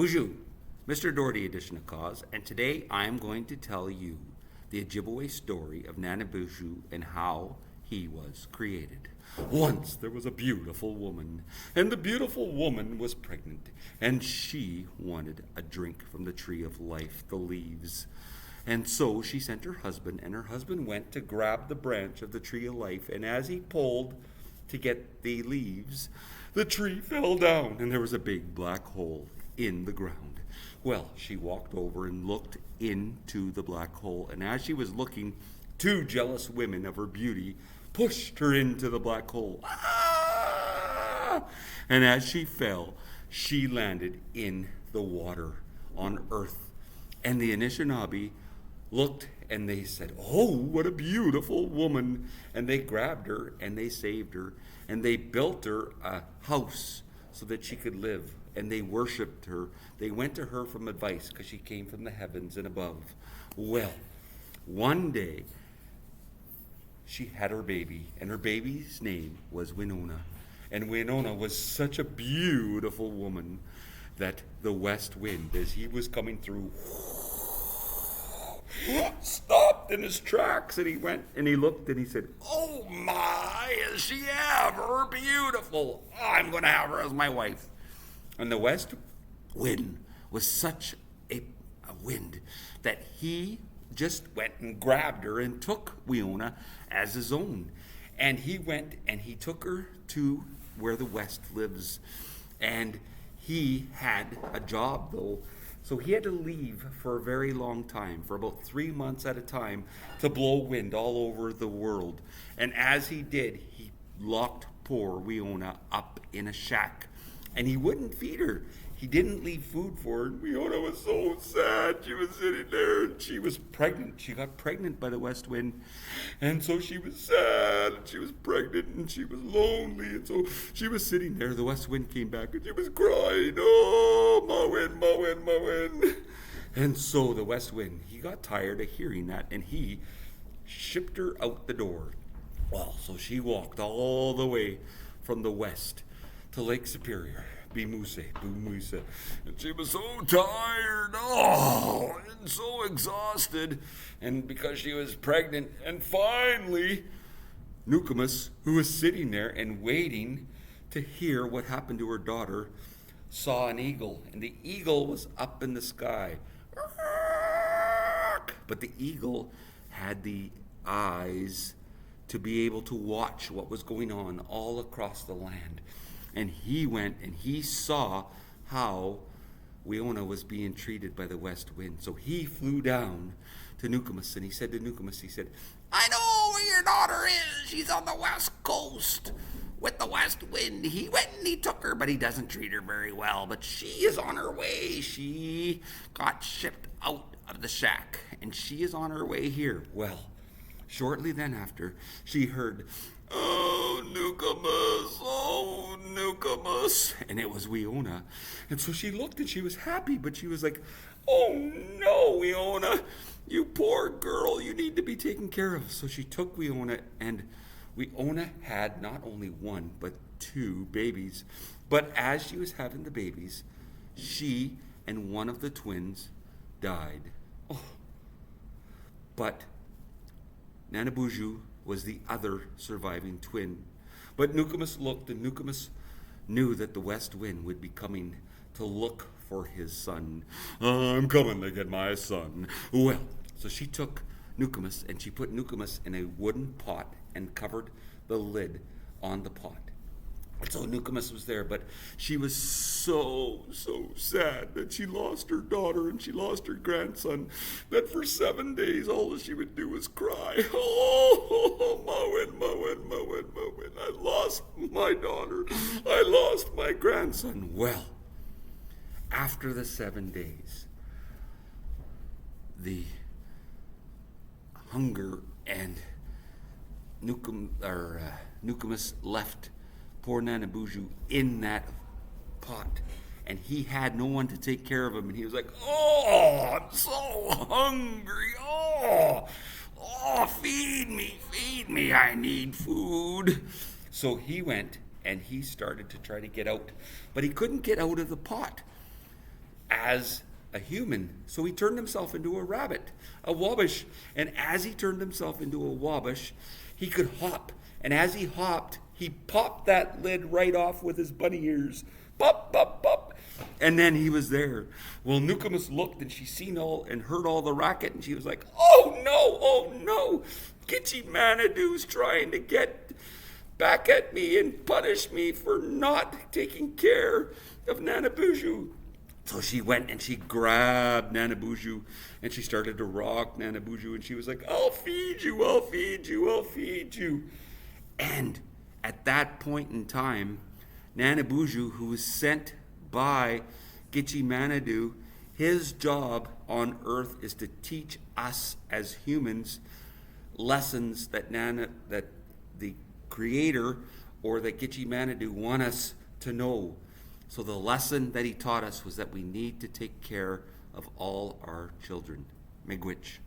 Bonjour, Mr. Doherty edition of Cause, and today I am going to tell you the Ojibwe story of Nanabozho and how he was created. Once there was a beautiful woman, and the beautiful woman was pregnant, and she wanted a drink from the tree of life, the leaves. And so she sent her husband, and her husband went to grab the branch of the tree of life, and as he pulled to get the leaves, the tree fell down, and there was a big black hole in the ground. Well, she walked over and looked into the black hole, and as she was looking, two jealous women of her beauty pushed her into the black hole. Ah! And as she fell, she landed in the water on earth. And the Anishinaabe looked and they said, "Oh, what a beautiful woman." And they grabbed her and they saved her, and they built her a house so that she could live, and they worshipped her. They went to her for advice because she came from the heavens and above. Well, one day she had her baby, and her baby's name was Winona. And Winona was such a beautiful woman that the west wind, as he was coming through, stopped in his tracks, and he went and he looked and he said, "Oh my, is she ever beautiful? I'm going to have her as my wife." And the west wind was such a wind that he just went and grabbed her and took Winona as his own. And he went and he took her to where the west lives. And he had a job, though. So he had to leave for a very long time, for about 3 months at a time, to blow wind all over the world. And as he did, he locked poor Winona up in a shack. And he wouldn't feed her. He didn't leave food for her. And Winona was so sad. She was sitting there and she was pregnant. She got pregnant by the west wind. And so she was sad and she was pregnant and she was lonely. And so she was sitting there. The west wind came back and she was crying, "Oh, my wind, my wind, my wind." And so the west wind, he got tired of hearing that and he shipped her out the door. Well, so she walked all the way from the west to Lake Superior, Bumuse, and she was so tired, and so exhausted, and because she was pregnant. And finally, Nukumus, who was sitting there and waiting to hear what happened to her daughter, saw an eagle, and the eagle was up in the sky. But the eagle had the eyes to be able to watch what was going on all across the land. And he went and he saw how Winona was being treated by the west wind. So he flew down to Nukumus and he said to Nukumus, he said, "I know where your daughter is. She's on the west coast with the west wind. He went and he took her, but he doesn't treat her very well. But she is on her way. She got shipped out of the shack and she is on her way here." Well, shortly then after, she heard, "Oh, Nukumus, oh, Nukumus." And it was Winona. And so she looked and she was happy, but she was like, "Oh, no, Winona, you poor girl, you need to be taken care of." So she took Winona, and Winona had not only one, but 2 babies. But as she was having the babies, she and one of the twins died. Oh. But Nanabozho was the other surviving twin. But Nukumus looked, and Nukumus knew that the west wind would be coming to look for his son. "I'm coming to get my son." Well, so she took Nukumus, and she put Nukumus in a wooden pot and covered the lid on the pot. And so Nukumus was there, but she was so sad that she lost her daughter and she lost her grandson, that for 7 days all that she would do was cry. "Oh, my wind, my wind, my wind, my wind. I lost my daughter. I lost my grandson." Well, after the 7 days, the hunger and Nukumus left poor Nanabozho in that pot, and he had no one to take care of him, and he was like, "Oh, I'm so hungry. Oh, feed me, I need food." So he went and he started to try to get out, but he couldn't get out of the pot. as a human. So he turned himself into a rabbit, a wabash. And as he turned himself into a wabash, he could hop. And as he hopped, he popped that lid right off with his bunny ears. Pop, pop, pop. And then he was there. Well, Nokomis looked, and she seen all and heard all the racket, and she was like, oh no, Gitchie Manadoo's trying to get back at me and punish me for not taking care of Nanabozho. So she went and she grabbed Nanabozho, and she started to rock Nanabozho, and she was like, I'll feed you, I'll feed you, I'll feed you. And at that point in time, Nanabozho, who was sent by Gitchie Manadoo, his job on earth is to teach us as humans lessons that the Creator or that Gitchie Manadoo want us to know. So the lesson that he taught us was that we need to take care of all our children. Miigwech.